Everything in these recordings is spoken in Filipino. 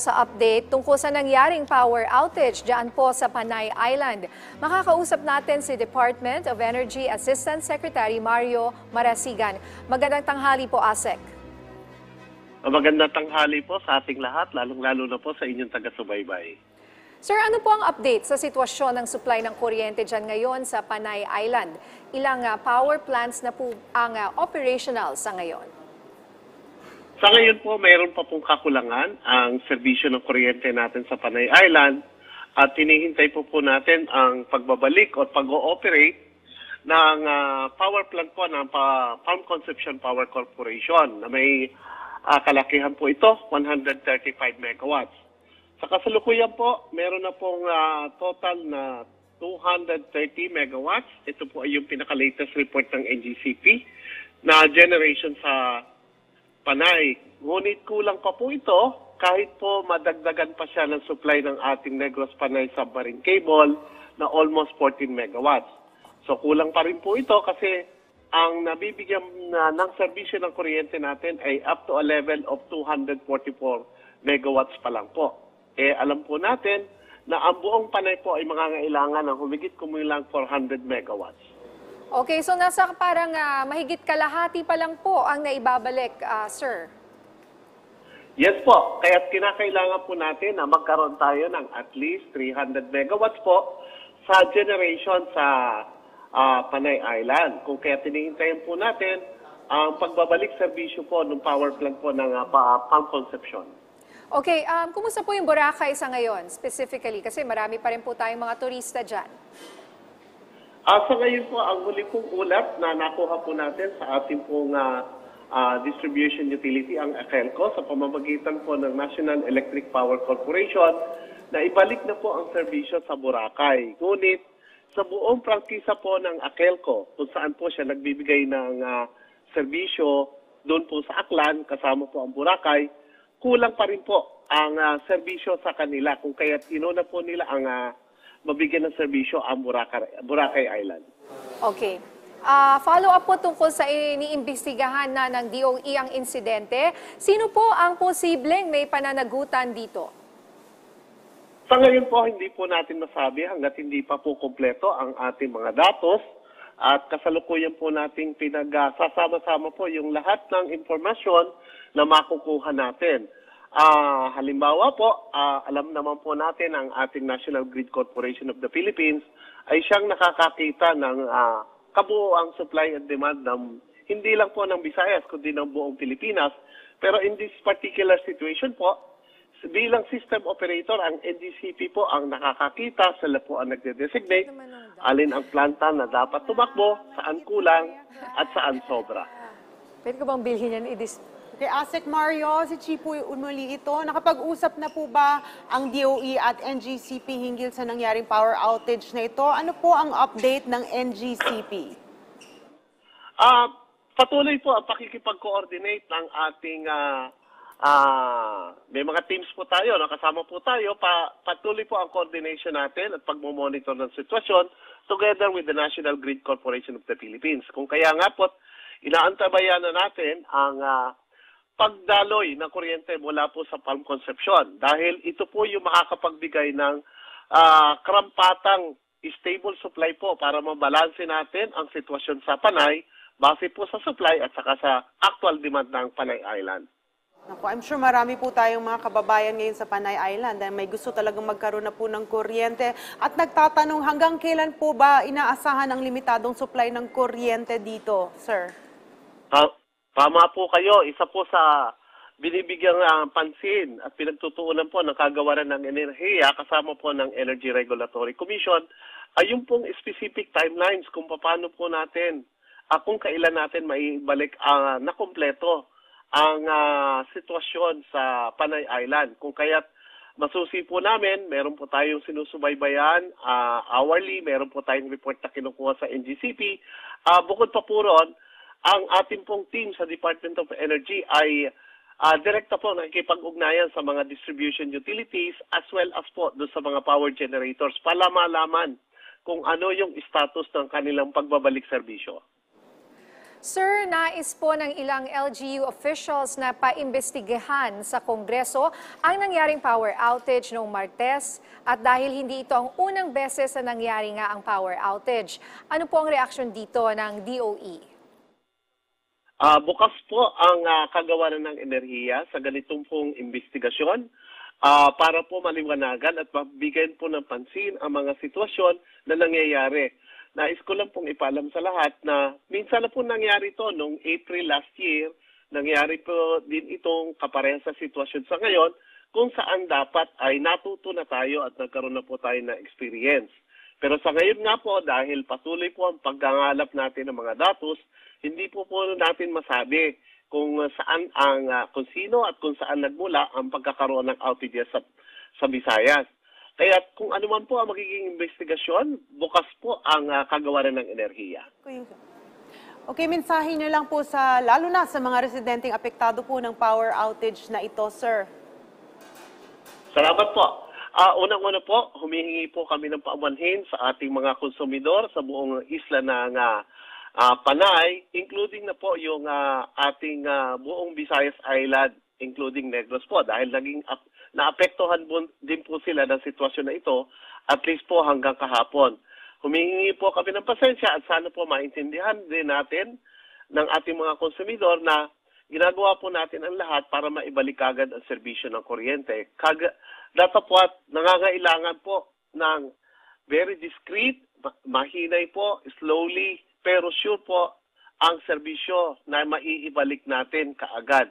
Sa update tungkol sa nangyaring power outage diyan po sa Panay Island. Makakausap natin si Department of Energy Assistant Secretary Mario Marasigan. Magandang tanghali po, ASEC. Magandang tanghali po sa ating lahat, lalong-lalo na po sa inyong taga-subaybay. Sir, ano po ang update sa sitwasyon ng supply ng kuryente dyan ngayon sa Panay Island? Ilang power plants na po ang operational sa ngayon? Sa ngayon po, mayroon pa pong kakulangan ang serbisyo ng kuryente natin sa Panay Island at hinihintay po natin ang pagbabalik o pag-ooperate ng power plant po ng Farm Conception Power Corporation na may kalakihan po ito, 135 megawatts. Sa kasalukuyan po, meron na pong total na 230 megawatts. Ito po ay yung pinaka-latest report ng NGCP na generation sa Panay. Ngunit kulang pa po ito kahit po madagdagan pa siya ng supply ng ating Negros Panay Submarine Cable na almost 14 megawatts. So kulang pa rin po ito kasi ang nabibigyan ng serbisyo ng kuryente natin ay up to a level of 244 megawatts pa lang po. Alam po natin na ang buong Panay po ay mangangailangan ng humigit kumulang 400 megawatts. Okay, so nasa parang mahigit kalahati pa lang po ang naibabalik, sir. Yes po, kaya't kinakailangan po natin na magkaroon tayo ng at least 300 megawatts po sa generation sa Panay Island. Kung kaya tinihintayin po natin ang pagbabalik serbisyo po ng power plant po ng Farm Conception. Okay, kumusta po yung Boracay sa ngayon specifically? Kasi marami pa rin po tayong mga turista dyan. Sa ngayon po, ang huli pong ulat na nakuha po natin sa ating pong distribution utility, ang ACELCO, sa pamamagitan po ng National Electric Power Corporation, na ibalik na po ang serbisyo sa Boracay. Ngunit, sa buong prangkisa po ng ACELCO, kung saan po siya nagbibigay ng serbisyo doon po sa Aklan, kasama po ang Boracay, kulang pa rin po ang serbisyo sa kanila. Kung kaya't inuna po nila ang mabigyan ng serbisyo ang Boracay Island. Okay. Follow-up po tungkol sa iniimbestigahan na ng DOE ang insidente. Sino po ang posibleng may pananagutan dito? Sa ngayon po, hindi po natin masabi hanggat hindi pa po kompleto ang ating mga datos at kasalukuyan po nating pinagsasama-sama po yung lahat ng impormasyon na makukuha natin. Halimbawa po, alam naman po natin ang ating National Grid Corporation of the Philippines ay siyang nakakakita ng kabuoang supply and demand ng hindi lang po ng Visayas kundi ng buong Pilipinas. Pero in this particular situation po, bilang system operator, ang NGCP po ang nakakakita, sila po ang nagde-designate, alin ang planta na dapat tumakbo, saan kulang at saan sobra. Pwede ko bang bilhin yan Okay, ASEC Mario, si Chipo umuli ito. Nakapag-usap na po ba ang DOE at NGCP hinggil sa nangyaring power outage na ito? Ano po ang update ng NGCP? Patuloy po ang pakikipag-coordinate ng ating may mga teams po tayo, kasama po tayo, patuloy po ang coordination natin at pagmomonitor ng sitwasyon together with the National Grid Corporation of the Philippines. Kung kaya nga po, inaantabayan na natin ang pagdaloy ng kuryente mula po sa Farm Conception dahil ito po yung makakapagbigay ng karampatang stable supply po para mabalanse natin ang sitwasyon sa Panay base po sa supply at saka sa actual demand ng Panay Island. Naku, I'm sure marami po tayong mga kababayan ngayon sa Panay Island dahil may gusto talagang magkaroon na po ng kuryente at nagtatanong hanggang kailan po ba inaasahan ang limitadong supply ng kuryente dito, sir? Tama po kayo. Isa po sa binibigyang pansin at pinagtutuunan po ng kagawaran ng enerhiya kasama po ng Energy Regulatory Commission ay yung pong specific timelines kung paano po natin, kung kailan natin maibalik na kompleto ang sitwasyon sa Panay Island. Kung kaya't masusi po namin, meron po tayong sinusubaybayan hourly, meron po tayong report na kinukuha sa NGCP. Bukod pa po ron, ang ating pong team sa Department of Energy ay direkta po nakikipag-ugnayan sa mga distribution utilities as well as po doon sa mga power generators para malaman kung ano yung status ng kanilang pagbabalik serbisyo. Sir, nais po ng ilang LGU officials na paimbestigahan sa Kongreso ang nangyaring power outage noong Martes at dahil hindi ito ang unang beses na nangyari nga ang power outage. Ano po ang reaksyon dito ng DOE? Bukas po ang kagawaran ng enerhiya sa ganitong pong investigasyon para po maliwanagan at mabigyan po ng pansin ang mga sitwasyon na nangyayari. Nais ko lang pong ipaalam sa lahat na minsan na po nangyari ito noong April last year, nangyari po din itong kaparehas sa sitwasyon sa ngayon kung saan dapat ay natuto na tayo at nagkaroon na po tayo ng experience. Pero sa ngayon nga po, dahil patuloy po ang paggangalap natin ng mga datos, hindi po natin masabi kung saan kung sino at kung saan nagmula ang pagkakaroon ng outages sa Visayas. Kaya kung ano man po ang magiging investigasyon, bukas po ang kagawaran ng enerhiya. Okay, mensahe niyo lang po lalo na sa mga residenteng apektado po ng power outage na ito, sir. Salamat po. Unang-una po, humihingi po kami ng paumanhin sa ating mga konsumidor sa buong isla ng Panay, including na po yung ating buong Visayas Island, including Negros po, dahil naapektuhan din po sila ng sitwasyon na ito, at least po hanggang kahapon. Humihingi po kami ng pasensya at sana po maintindihan din natin ng ating mga konsumidor na ginagawa po natin ang lahat para maibalik agad ang serbisyo ng kuryente. Datapwat nangangailangan po ng very discreet, mahinay po, slowly, pero sure po ang serbisyo na maiibalik natin kaagad.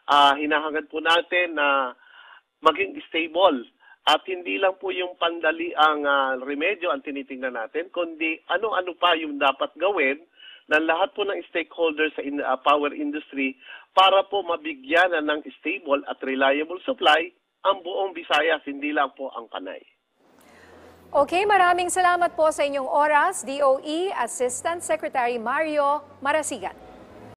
Hinahangad po natin na maging stable at hindi lang po yung pandali ang remedyo ang tinitingnan natin, kundi ano-ano pa yung dapat gawin ng lahat po ng stakeholders sa power industry para po mabigyan ng stable at reliable supply ang buong Visayas, hindi lang po ang Panay. Okay, maraming salamat po sa inyong oras, DOE Assistant Secretary Mario Marasigan.